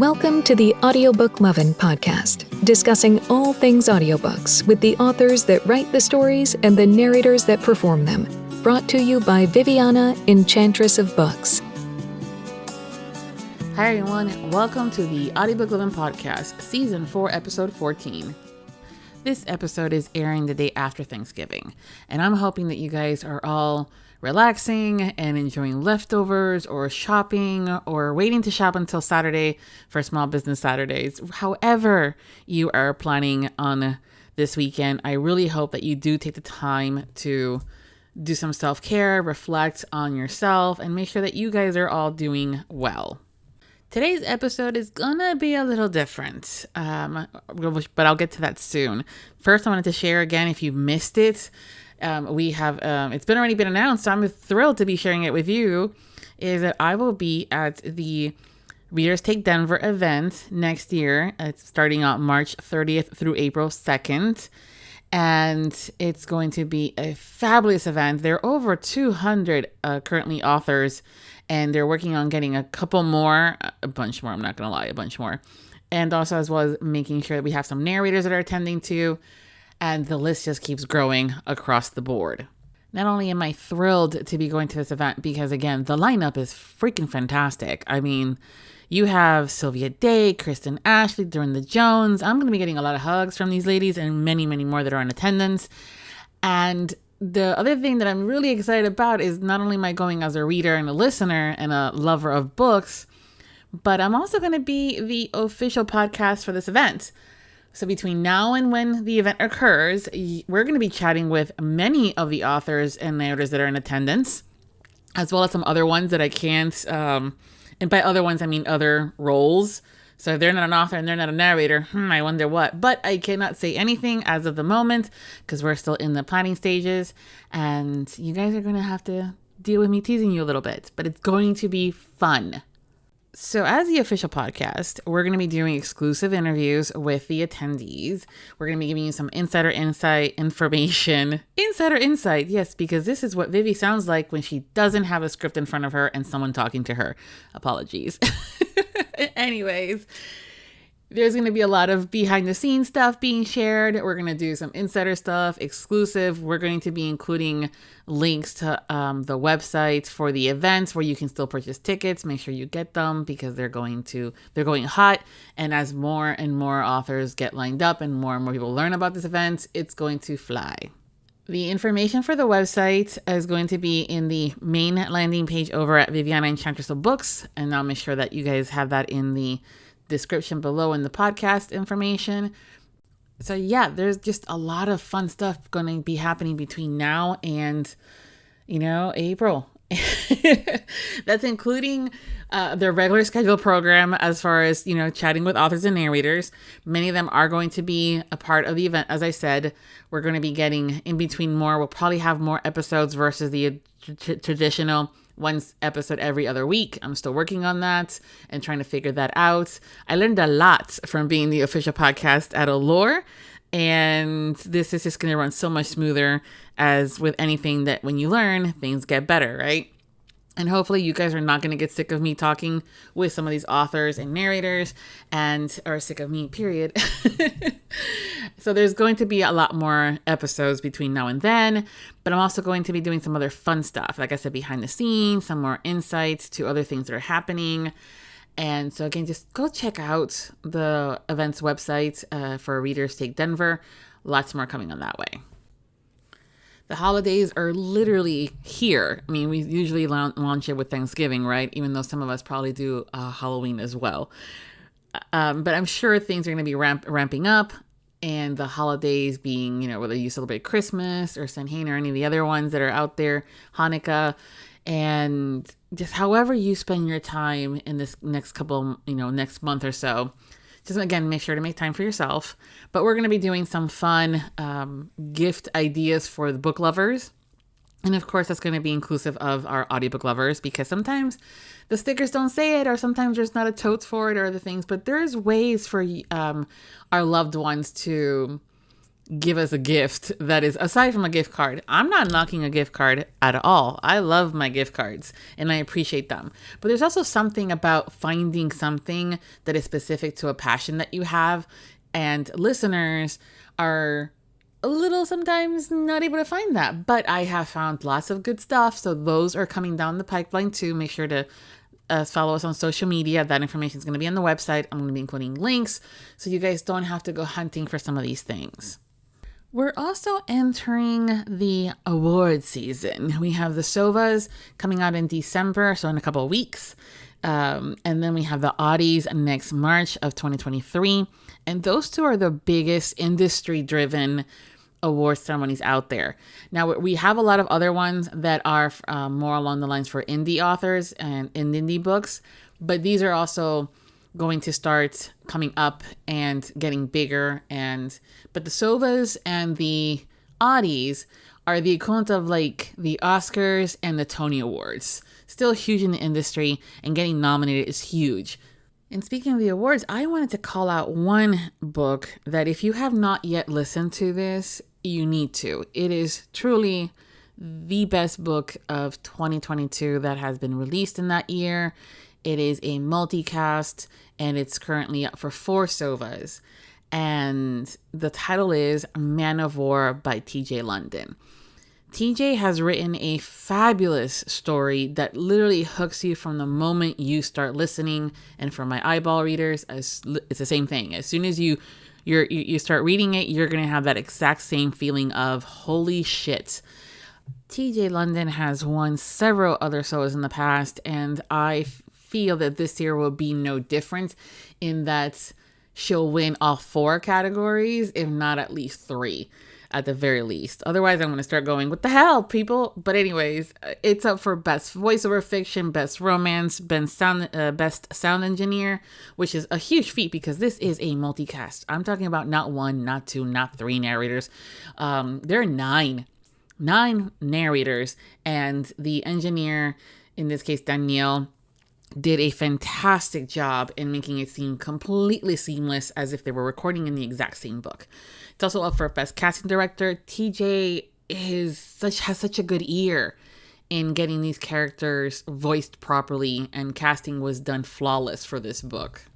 Welcome to the Audiobook Lovin Podcast, discussing all things audiobooks with the authors that write the stories and the narrators that perform them. Brought to you by Viviana, Enchantress of Books. Hi everyone, welcome to the Audiobook Lovin Podcast, Season 4, Episode 14. This episode is airing the day after Thanksgiving, and I'm hoping that you guys are all relaxing and enjoying leftovers or shopping or waiting to shop until Saturday for Small Business Saturdays. However you are planning on this weekend, I really hope that you do take the time to do some self-care, reflect on yourself, and make sure that you guys are all doing well. Today's episode is gonna be a little different, but I'll get to that soon. First, I wanted to share again, if you missed it, it's already been announced, so I'm thrilled to be sharing it with you, is that I will be at the Readers Take Denver event next year. It's starting on March 30th through April 2nd. And it's going to be a fabulous event. There are over 200 currently authors, and they're working on getting a bunch more, I'm not going to lie, a bunch more. And also as well as making sure that we have some narrators that are attending to, and the list just keeps growing across the board. Not only am I thrilled to be going to this event because, again, the lineup is freaking fantastic. I mean, you have Sylvia Day, Kristen, Ashley, Dorinda Jones. I'm going to be getting a lot of hugs from these ladies and many, many more that are in attendance. And the other thing that I'm really excited about is not only am I going as a reader and a listener and a lover of books, but I'm also going to be the official podcast for this event. So between now and when the event occurs, we're going to be chatting with many of the authors and narrators that are in attendance, as well as some other ones that I can't, and by other ones, I mean other roles. So if they're not an author and they're not a narrator, I wonder what. But I cannot say anything as of the moment because we're still in the planning stages, and you guys are going to have to deal with me teasing you a little bit, but it's going to be fun. So as the official podcast, we're going to be doing exclusive interviews with the attendees. We're going to be giving you some insider insight information. Insider insight, yes, because this is what Vivi sounds like when she doesn't have a script in front of her and someone talking to her. Apologies. Anyways, there's going to be a lot of behind the scenes stuff being shared. We're going to do some insider stuff, exclusive. We're going to be including links to the websites for the events where you can still purchase tickets. Make sure you get them because they're going hot. And as more and more authors get lined up and more people learn about this event, it's going to fly. The information for the website is going to be in the main landing page over at Viviana, Enchantress of Books. And I'll make sure that you guys have that in the description below in the podcast information. So yeah, there's just a lot of fun stuff going to be happening between now and, April. That's including their regular scheduled program as far as, chatting with authors and narrators. Many of them are going to be a part of the event. As I said, we're going to be getting in between more. We'll probably have more episodes versus the traditional one episode every other week. I'm still working on that and trying to figure that out. I learned a lot from being the official podcast at Allure, and this is just going to run so much smoother, as with anything that when you learn, things get better, right? And hopefully you guys are not going to get sick of me talking with some of these authors and narrators or sick of me, period. So there's going to be a lot more episodes between now and then, but I'm also going to be doing some other fun stuff. Like I said, behind the scenes, some more insights to other things that are happening. And so again, just go check out the event's website for Readers Take Denver. Lots more coming on that way. The holidays are literally here. I mean, we usually launch it with Thanksgiving, right? Even though some of us probably do Halloween as well. But I'm sure things are going to be ramping up. And the holidays being, whether you celebrate Christmas or Samhain or any of the other ones that are out there, Hanukkah, and just however you spend your time in this next next month or so. Just, again, make sure to make time for yourself. But we're going to be doing some fun gift ideas for the book lovers. And of course, that's going to be inclusive of our audiobook lovers, because sometimes the stickers don't say it, or sometimes there's not a totes for it or other things. But there's ways for our loved ones to give us a gift that is aside from a gift card. I'm not knocking a gift card at all. I love my gift cards and I appreciate them. But there's also something about finding something that is specific to a passion that you have, and listeners are a little sometimes not able to find that. But I have found lots of good stuff, so those are coming down the pipeline too. Make sure to follow us on social media. That information is going to be on the website. I'm going to be including links so you guys don't have to go hunting for some of these things. We're also entering the award season. We have the Sovas coming out in December, so in a couple of weeks. And then we have the Audies next March of 2023. And those two are the biggest industry-driven award ceremonies out there. Now, we have a lot of other ones that are more along the lines for indie authors and indie books, but these are also going to start coming up and getting bigger. But the Sovas and the Audies are the equivalent of like the Oscars and the Tony Awards. Still huge in the industry, and getting nominated is huge. And speaking of the awards, I wanted to call out one book that if you have not yet listened to this, you need to. It is truly the best book of 2022 that has been released in that year. It is a multicast, and it's currently up for 4 Sovas. And the title is Man of War by TJ London. TJ has written a fabulous story that literally hooks you from the moment you start listening. And for my eyeball readers, it's the same thing. As soon as you start reading it, you're going to have that exact same feeling of holy shit. TJ London has won several other Sovas in the past, and I feel that this year will be no different in that she'll win all 4 categories, if not at least 3 at the very least. Otherwise, I'm going to start going, what the hell, people? But anyways, it's up for Best Voiceover Fiction, Best Romance, Best Sound Engineer, which is a huge feat because this is a multicast. I'm talking about not 1, not 2, not 3 narrators. There are 9 narrators, and the engineer, in this case, Danielle, did a fantastic job in making it seem completely seamless as if they were recording in the exact same book. It's also up for Best Casting Director. TJ has such a good ear in getting these characters voiced properly, and casting was done flawless for this book.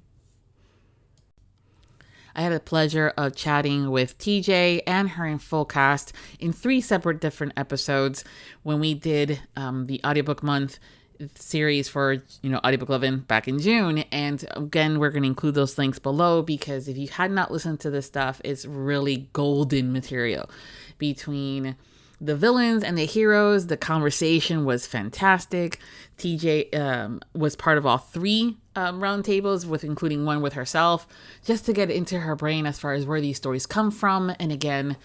I had the pleasure of chatting with TJ and her in full cast in 3 separate different episodes when we did the Audiobook Month series for Audiobook Lovin back in June. And again, we're going to include those links below, because if you had not listened to this stuff, it's really golden material. Between the villains and the heroes, the conversation was fantastic. TJ was part of all 3 roundtables, with including one with herself, just to get into her brain as far as where these stories come from. And again,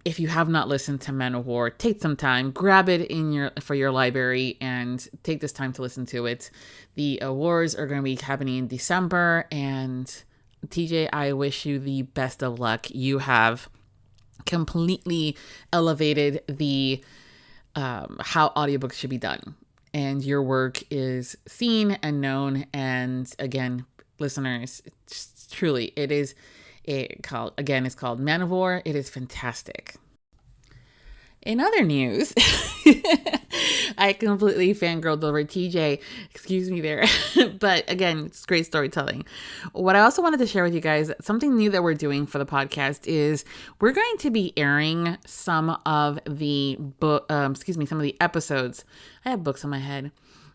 if you have not listened to Man of War, take some time, grab it for your library, and take this time to listen to it. The awards are going to be happening in December, and TJ, I wish you the best of luck. You have completely elevated the how audiobooks should be done, and your work is seen and known. And again, listeners, truly, it's called Man of War. It is fantastic. In other news, I completely fangirled over TJ. Excuse me there. But again, it's great storytelling. What I also wanted to share with you guys, something new that we're doing for the podcast is we're going to be airing some of the some of the episodes. I have books on my head.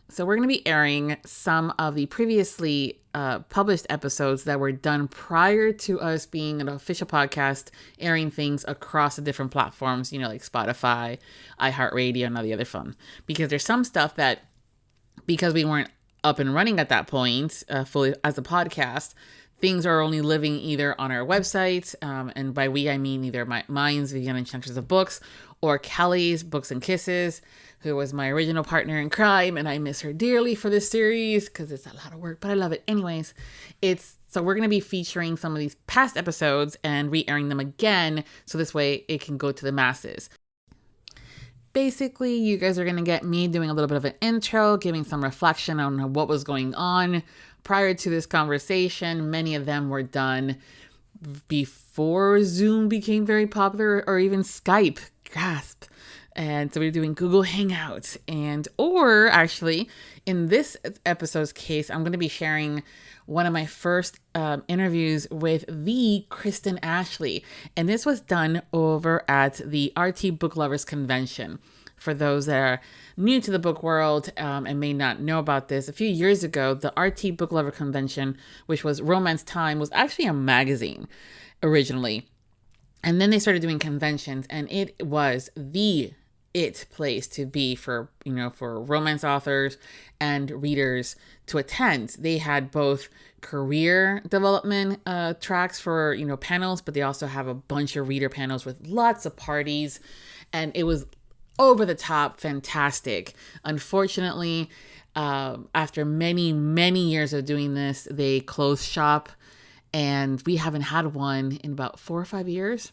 So we're going to be airing some of the previously published episodes that were done prior to us being an official podcast, airing things across the different platforms, like Spotify, iHeartRadio, and all the other fun. Because there's some stuff that, because we weren't up and running at that point fully as a podcast, things are only living either on our website, and by we I mean either mine's Viviana Enchantress of Books, or Kelly's Books and Kisses, who was my original partner in crime, and I miss her dearly for this series because it's a lot of work, but I love it. Anyways, so we're going to be featuring some of these past episodes and re-airing them again, so this way it can go to the masses. Basically, you guys are going to get me doing a little bit of an intro, giving some reflection on what was going on prior to this conversation. Many of them were done before Zoom became very popular, or even Skype. Gasp. And so we're doing Google Hangouts, or actually in this episode's case, I'm going to be sharing one of my first interviews with the Kristen Ashley. And this was done over at the RT Book Lovers Convention. For those that are new to the book world and may not know about this, a few years ago, the RT Book Lover Convention, which was Romance Time, was actually a magazine originally. And then they started doing conventions, and it was the place to be for romance authors and readers to attend. They had both career development tracks for, panels, but they also have a bunch of reader panels with lots of parties, and it was over the top fantastic. Unfortunately, after many, many years of doing this, they closed shop, and we haven't had one in about 4 or 5 years.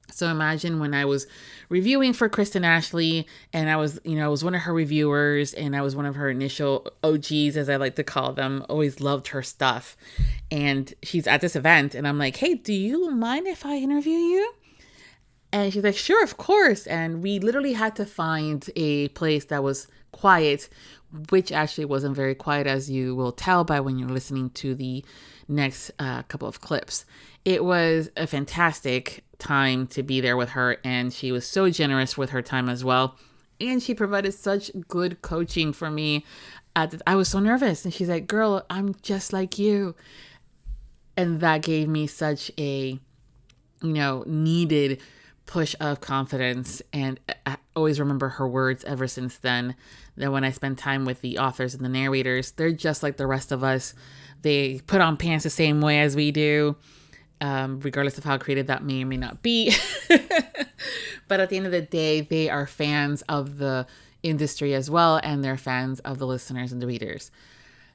So imagine when I was reviewing for Kristen Ashley, and I was one of her reviewers, and I was one of her initial OGs, as I like to call them. Always loved her stuff. And she's at this event, and I'm like, hey, do you mind if I interview you? And she's like, sure, of course. And we literally had to find a place that was quiet, which actually wasn't very quiet, as you will tell by when you're listening to the next couple of clips. It was a fantastic time to be there with her, and she was so generous with her time as well. And she provided such good coaching for me. I was so nervous, and she's like, girl, I'm just like you. And that gave me such a, needed push of confidence. And I always remember her words ever since then, that when I spend time with the authors and the narrators, they're just like the rest of us. They put on pants the same way as we do, regardless of how creative that may or may not be. But at the end of the day, they are fans of the industry as well, and they're fans of the listeners and the readers.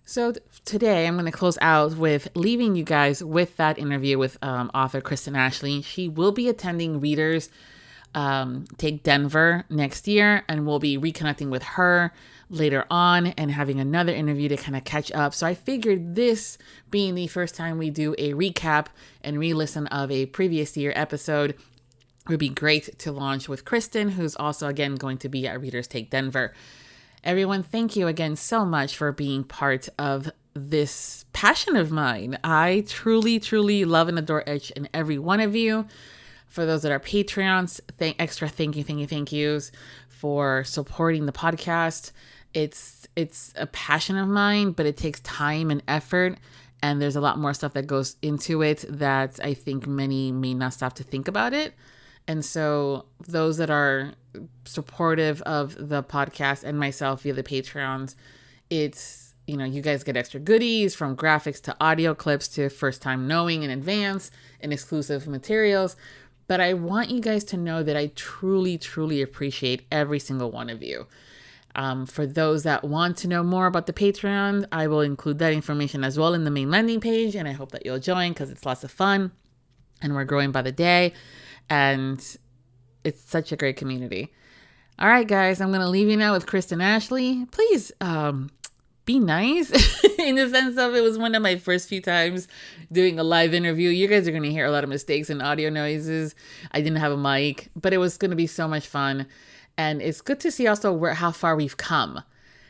So today I'm going to close out with leaving you guys with that interview with author Kristen Ashley. She will be attending Readers Take Denver next year, and we'll be reconnecting with her later on and having another interview to kind of catch up. So I figured, this being the first time we do a recap and re-listen of a previous year episode, would be great to launch with Kristen, who's also again going to be at Readers Take Denver. Everyone, thank you again so much for being part of this passion of mine. I truly, truly love and adore each and every one of you. For those that are Patreons, extra thank yous for supporting the podcast. It's a passion of mine, but it takes time and effort, and there's a lot more stuff that goes into it that I think many may not stop to think about it. And so those that are supportive of the podcast and myself via the Patreons, it's, you guys get extra goodies, from graphics to audio clips to first time knowing in advance and exclusive materials. But I want you guys to know that I truly, truly appreciate every single one of you. For those that want to know more about the Patreon, I will include that information as well in the main landing page, and I hope that you'll join, because it's lots of fun and we're growing by the day, and it's such a great community. All right, guys, I'm going to leave you now with Kristen Ashley. Please be nice in the sense of, it was one of my first few times doing a live interview. You guys are going to hear a lot of mistakes and audio noises. I didn't have a mic, but it was going to be so much fun. And it's good to see also how far we've come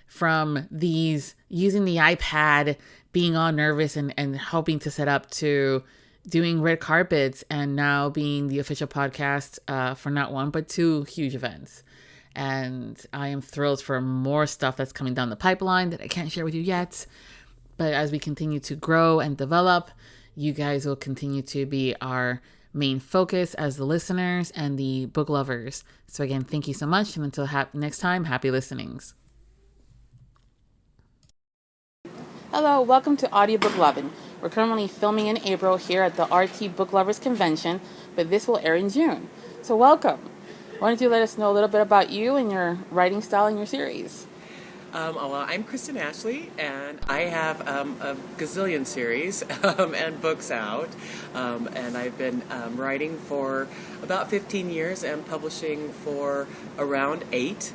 from these using the iPad, being all nervous and hoping to set up, to doing red carpets, and now being the official podcast for not one, but 2 huge events. And I am thrilled for more stuff that's coming down the pipeline that I can't share with you yet. But as we continue to grow and develop, you guys will continue to be our main focus as the listeners and the book lovers. So again, thank you so much. And until next time, happy listenings. Hello, welcome to Audiobook Lovin. We're currently filming in April here at the RT Book Lovers Convention, but this will air in June. So welcome. Why don't you let us know a little bit about you and your writing style and your series? Well, I'm Kristen Ashley, and I have a gazillion series and books out, and I've been writing for about 15 years and publishing for around 8.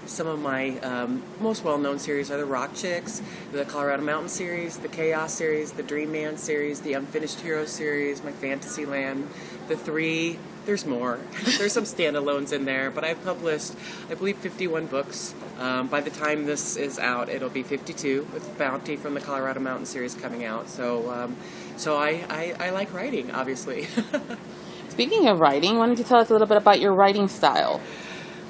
some of my most well-known series are the Rock Chicks, the Colorado Mountain series, the Chaos series, the Dream Man series, the Unfinished Heroes series, my Fantasyland, the 3. There's more. There's some standalones in there, but I've published, I believe, 51 books. By the time this is out, it'll be 52 with Bounty from the Colorado Mountain series coming out. So I like writing, obviously. Speaking of writing, why don't you tell us a little bit about your writing style?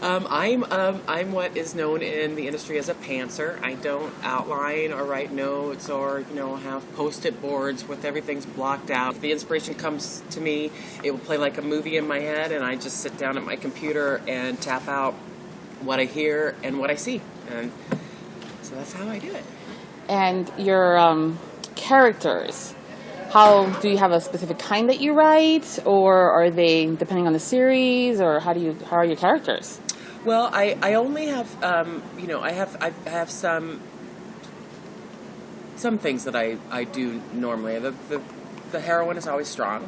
I'm what is known in the industry as a pantser. I don't outline or write notes or, have post-it boards with everything's blocked out. If the inspiration comes to me, it will play like a movie in my head, and I just sit down at my computer and tap out what I hear and what I see. And so that's how I do it. And your characters, how do you have a specific kind that you write, or are they depending on the series, or how are your characters? Well, I only have I have some things that I do normally. The heroine is always strong,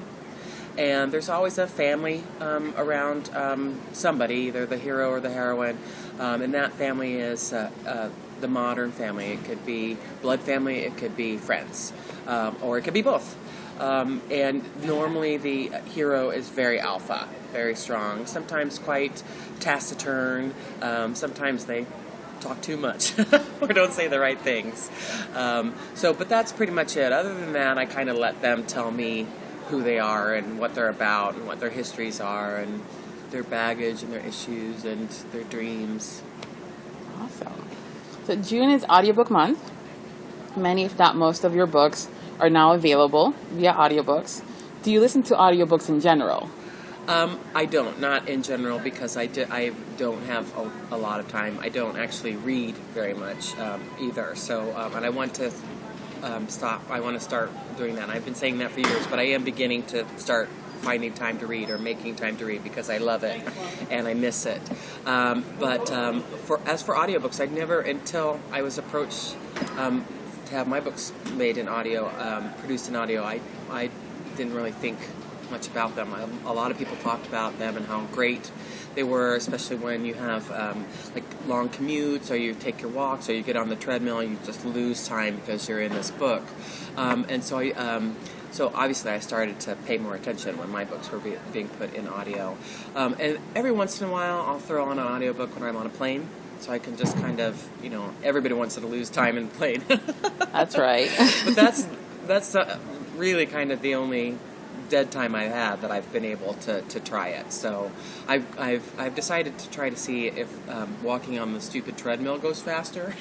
and there's always a family around somebody, either the hero or the heroine, and that family is the modern family. It could be blood family, it could be friends, or it could be both. And normally the hero is very alpha, very strong, sometimes quite taciturn, sometimes they talk too much or don't say the right things. But that's pretty much it. Other than that, I kind of let them tell me who they are and what they're about and what their histories are and their baggage and their issues and their dreams. Awesome. So June is Audiobook Month. Many, if not most, of your books are now available via audiobooks. Do you listen to audiobooks in general? I don't, not in general, because I don't have a lot of time. I don't actually read very much either. So, and I want to stop. I want to start doing that. And I've been saying that for years, but I am beginning to start finding time to read or making time to read because I love it and I miss it. As for audiobooks, I'd never, until I was approached to have my books made in audio, produced in audio, I didn't really think much about them. A lot of people talked about them and how great they were, especially when you have like long commutes, or you take your walks, or you get on the treadmill and you just lose time because you're in this book. So obviously I started to pay more attention when my books were being put in audio. And every once in a while I'll throw on an audiobook when I'm on a plane. So I can just kind of, everybody wants to lose time in the plane. That's right. But that's really kind of the only dead time I've had that I've been able to try it. So I've decided to try to see if walking on the stupid treadmill goes faster.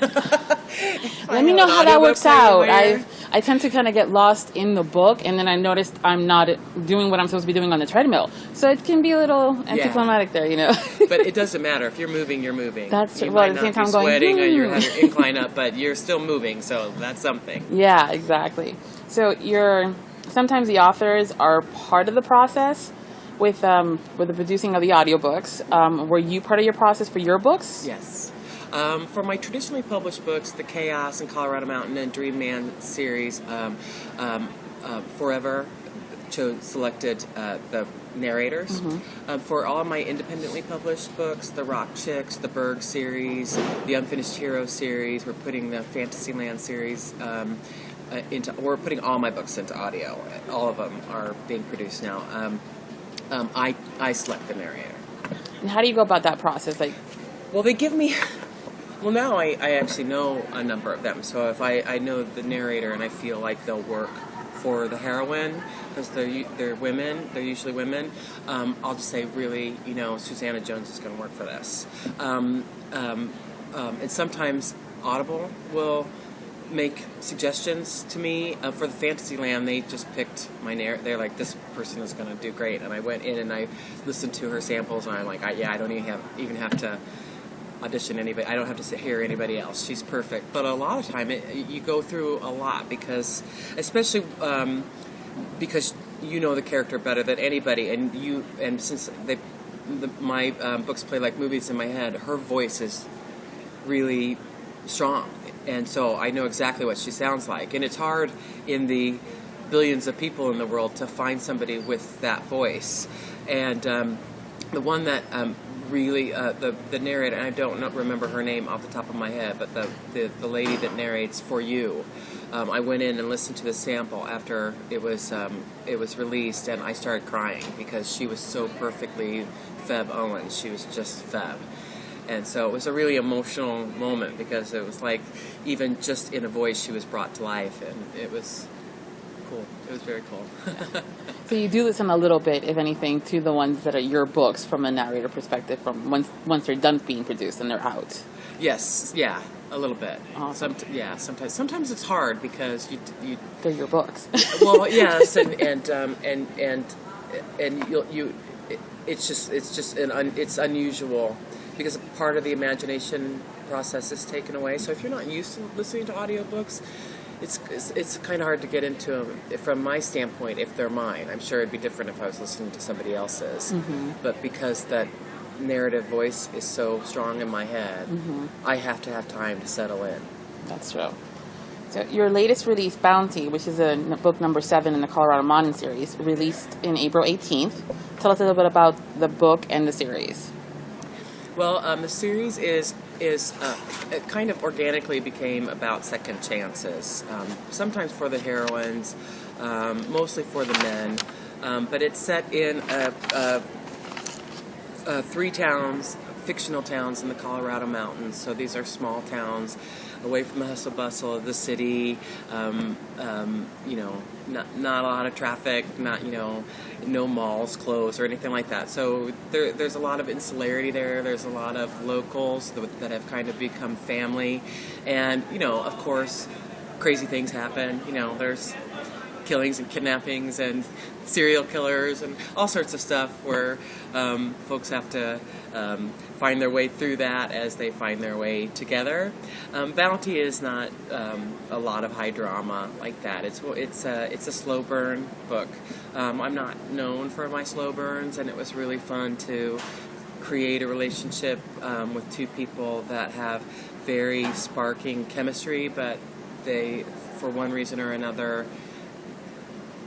Let me know how that works out. I tend to kind of get lost in the book, and then I noticed I'm not doing what I'm supposed to be doing on the treadmill. So it can be a little anticlimactic there, But it doesn't matter. If you're moving, you're moving. That's true. You well, might at the same not time, be going sweating and you have your incline up, but you're still moving, so that's something. Yeah, exactly. So sometimes the authors are part of the process with the producing of the audiobooks. Were you part of your process for your books? Yes. For my traditionally published books, the Chaos and Colorado Mountain and Dream Man series, Forever selected the narrators. Mm-hmm. For all my independently published books, the Rock Chicks, the Berg series, the Unfinished Heroes series, we're putting the Fantasyland series we're putting all my books into audio. All of them are being produced now. I select the narrator. And how do you go about that process? Well, they give me. Well, now I actually know a number of them. So if I know the narrator and I feel like they'll work for the heroine, because they're women, they're usually women, I'll just say, really, Susanna Jones is going to work for this. And sometimes Audible will make suggestions to me. For the Fantasyland, they just picked my narrator. They're like, this person is going to do great. And I went in and I listened to her samples, and I'm like, I don't even have to audition anybody. I don't have to hear anybody else. She's perfect. But a lot of time, you go through a lot especially because you know the character better than anybody, and since my books play like movies in my head, her voice is really strong, and so I know exactly what she sounds like. And it's hard in the billions of people in the world to find somebody with that voice. And the one that really the narrator, and I don't remember her name off the top of my head, but the lady that narrates For You, I went in and listened to the sample after it was released, and I started crying because she was so perfectly Feb Owens. She was just Feb. And so it was a really emotional moment because it was like even just in a voice she was brought to life, and it was cool. It was very cool. Yeah. So you do listen a little bit, if anything, to the ones that are your books from a narrator perspective, from once they're done being produced and they're out. Yes, yeah, a little bit. Awesome. Sometimes it's hard because you they're your books. Well, yes, and it's unusual because part of the imagination process is taken away. So if you're not used to listening to audiobooks, it's kind of hard to get into them from my standpoint if they're mine. I'm sure it'd be different if I was listening to somebody else's. Mm-hmm. But because that narrative voice is so strong in my head, mm-hmm. I have to have time to settle in. That's true. So your latest release, Bounty, which is book number 7 in the Colorado Mountain series, released in April 18th. Tell us a little bit about the book and the series. Well, the series is it kind of organically became about second chances. Sometimes for the heroines, mostly for the men, but it's set in 3 towns, fictional towns in the Colorado mountains. So these are small towns, away from the hustle bustle of the city. Not a lot of traffic, no malls closed or anything like that. So there's a lot of insularity there. There's a lot of locals that have kind of become family. And, of course, crazy things happen. There's killings and kidnappings and serial killers and all sorts of stuff where folks have to find their way through that as they find their way together. Bounty is not a lot of high drama like that. It's a slow burn book. I'm not known for my slow burns, and it was really fun to create a relationship with 2 people that have very sparking chemistry, but they, for one reason or another,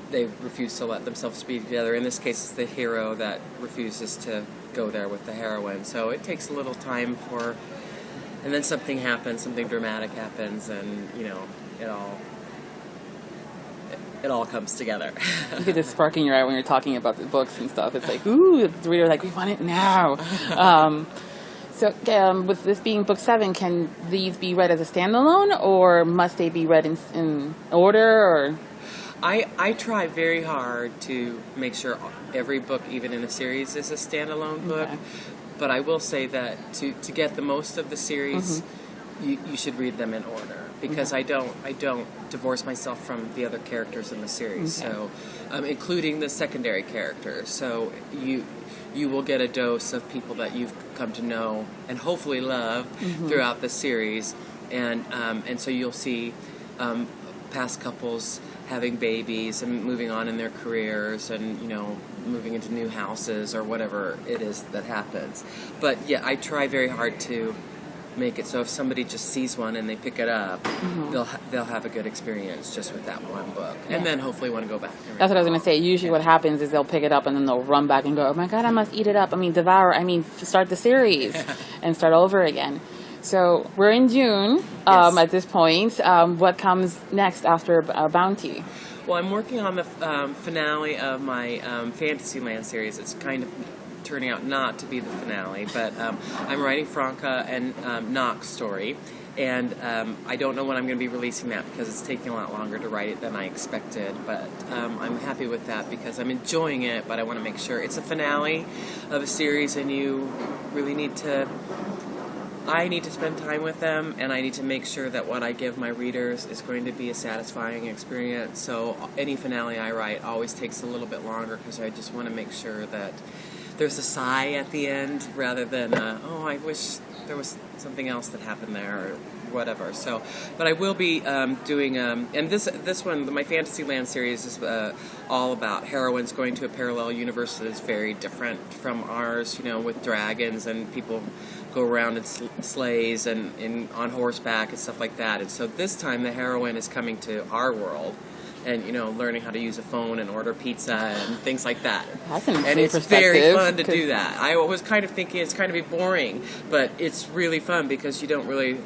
they refuse to let themselves be together. In this case, it's the hero that refuses to go there with the heroine. So it takes a little time and then something happens, something dramatic happens, and, it all comes together. You get this spark in your eye when you're talking about the books and stuff. It's like, ooh, the reader like, we want it now. So with this being book 7, can these be read as a standalone, or must they be read in order, or... I try very hard to make sure every book, even in a series, is a standalone book. Okay. But I will say that to get the most of the series, mm-hmm. you should read them in order, because mm-hmm. I don't divorce myself from the other characters in the series. Okay. So, including the secondary characters. So you will get a dose of people that you've come to know and hopefully love mm-hmm. throughout the series, and so you'll see past couples having babies and moving on in their careers and, moving into new houses or whatever it is that happens. But, yeah, I try very hard to make it so if somebody just sees one and they pick it up, mm-hmm. they'll have a good experience just with that one book. Yeah. And then hopefully want to go back. That's what I was going to say. Usually what happens is they'll pick it up and then they'll run back and go, oh, my God, I must eat it up. Start the series and start over again. So we're in June at this point. What comes next after Bounty? Well, I'm working on the finale of my Fantasyland series. It's kind of turning out not to be the finale, but I'm writing Franca and Knock's story, and I don't know when I'm going to be releasing that because it's taking a lot longer to write it than I expected, but I'm happy with that because I'm enjoying it, but I want to make sure it's a finale of a series, and you really I need to spend time with them, and I need to make sure that what I give my readers is going to be a satisfying experience. So any finale I write always takes a little bit longer because I just want to make sure that there's a sigh at the end rather than, I wish there was something else that happened there or whatever. So, but I will be doing, and this one, my Fantasyland series is all about heroines going to a parallel universe that is very different from ours, with dragons and people go around in sleighs and on horseback and stuff like that. And so this time the heroine is coming to our world, and learning how to use a phone and order pizza and things like that. That's an and it's very fun to do that. I was kind of thinking it's kind of be boring, but it's really fun because you don't really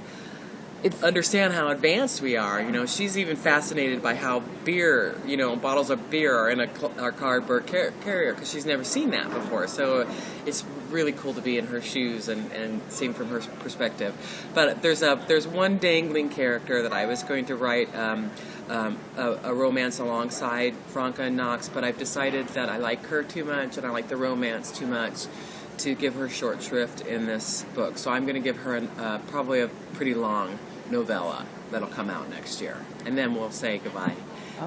understand how advanced we are. She's even fascinated by how beer, bottles of beer are in a cardboard carrier because she's never seen that before. So it's really cool to be in her shoes and seeing from her perspective. But there's one dangling character that I was going to write a romance alongside Franca and Knox, but I've decided that I like her too much and I like the romance too much to give her short shrift in this book. So I'm going to give her probably a pretty long novella that'll come out next year, and then we'll say goodbye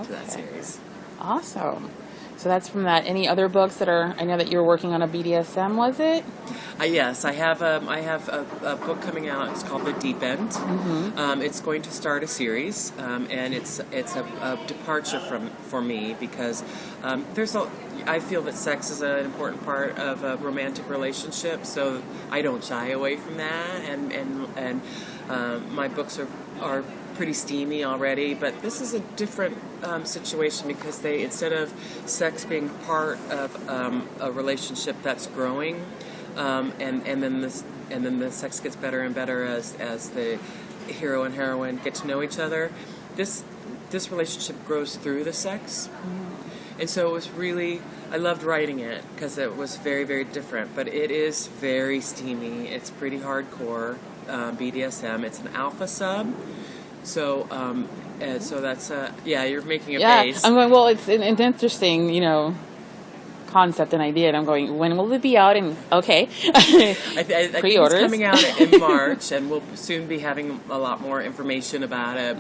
to that series. Awesome. So that's from that. Any other books that I know that you were working on a BDSM, was it? Yes, I have a book coming out. It's called The Deep End. Mm-hmm. It's going to start a series, and it's a departure for me because I feel that sex is an important part of a romantic relationship, so I don't shy away from that, and my books are pretty steamy already, but this is a different situation because instead of sex being part of a relationship that's growing, and then the sex gets better and better as the hero and heroine get to know each other. This relationship grows through the sex, and so it was really, I loved writing it because it was very, very different. But it is very steamy. It's pretty hardcore BDSM. It's an alpha sub. So, so that's you're making a face. I'm going. Well, it's an interesting, concept and idea. And I'm going. When will it be out? And okay, I think pre-orders. It's coming out in March, and we'll soon be having a lot more information about it,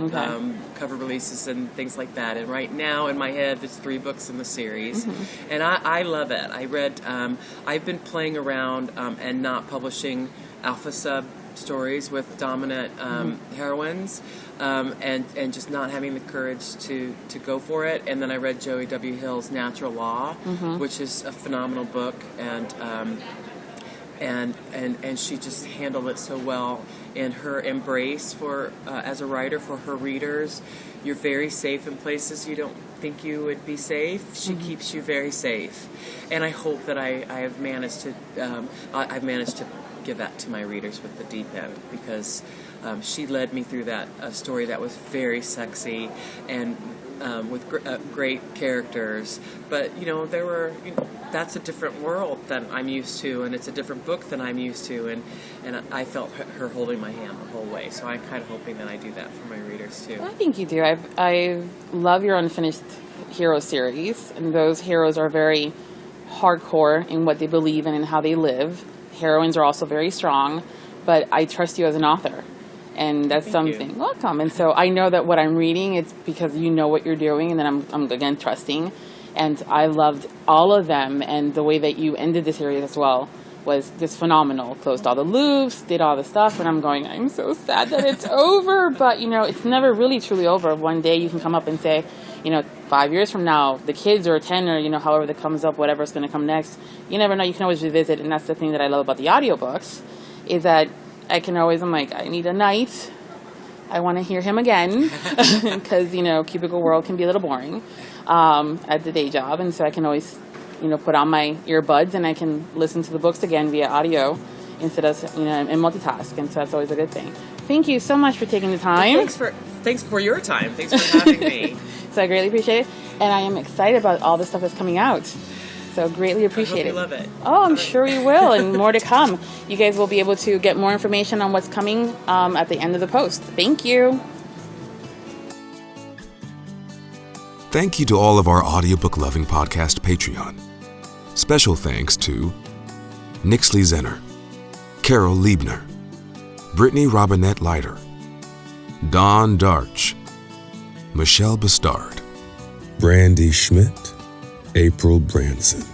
cover releases and things like that. And right now, in my head, there's 3 books in the series, and I love it. I read. I've been playing around and not publishing alpha sub stories with dominant heroines, and just not having the courage to go for it. And then I read Joey W. Hill's Natural Law, which is a phenomenal book, and she just handled it so well in her embrace for as a writer for her readers. You're very safe in places you don't think you would be safe. She keeps you very safe, and I hope that I've managed to give that to my readers with The Deep End, because she led me through that story that was very sexy and with great characters. But that's a different world than I'm used to, and it's a different book than I'm used to, and I felt her holding my hand the whole way. So I'm kind of hoping that I do that for my readers too. I think you do. I love your Unfinished Hero series, and those heroes are very hardcore in what they believe in and how they live. Heroines are also very strong, but I trust you as an author, and that's something. Welcome. And so I know that what I'm reading, it's because you know what you're doing, and then I'm again trusting. And I loved all of them, and the way that you ended the series as well was just phenomenal. Closed all the loops, did all the stuff, and I'm going, I'm so sad that it's over, but it's never really truly over. One day you can come up and say, 5 years from now, the kids or 10 or, however that comes up, whatever's going to come next, you never know. You can always revisit. And that's the thing that I love about the audiobooks is that I can always, I'm like, I need a night. I want to hear him again because, cubicle world can be a little boring at the day job. And so I can always, put on my earbuds and I can listen to the books again via audio instead of, and multitask. And so that's always a good thing. Thank you so much for taking the time. Thanks for your time. Thanks for having me. So I greatly appreciate it. And I am excited about all the stuff that's coming out. So greatly appreciate I hope you love it. Oh, I'm sure you will, and more to come. You guys will be able to get more information on what's coming at the end of the post. Thank you. Thank you to all of our Audiobook Lovin Podcast Patreon. Special thanks to Nixley Zenner, Carol Liebner, Brittany Robinette Leiter, Dawn Darch, Michelle Bastard, Brandy Schmidt, April Branson.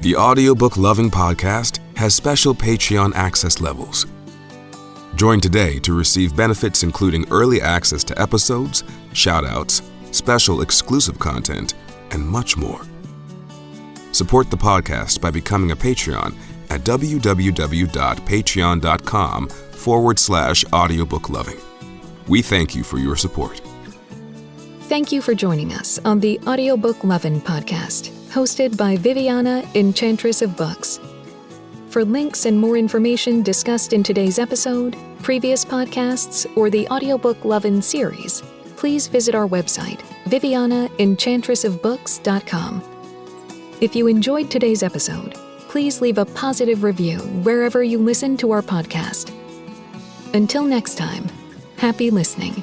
The Audiobook Lovin Podcast has special Patreon access levels. Join today to receive benefits including early access to episodes, shout-outs, special exclusive content, and much more. Support the podcast by becoming a Patreon at www.patreon.com/audiobookluvin. We thank you for your support. Thank you for joining us on the Audiobook Lovin Podcast, hosted by Viviana, Enchantress of Books. For links and more information discussed in today's episode, previous podcasts, or the Audiobook Lovin Series, please visit our website, vivianaenchantressofbooks.com. If you enjoyed today's episode, please leave a positive review wherever you listen to our podcast. Until next time, happy listening.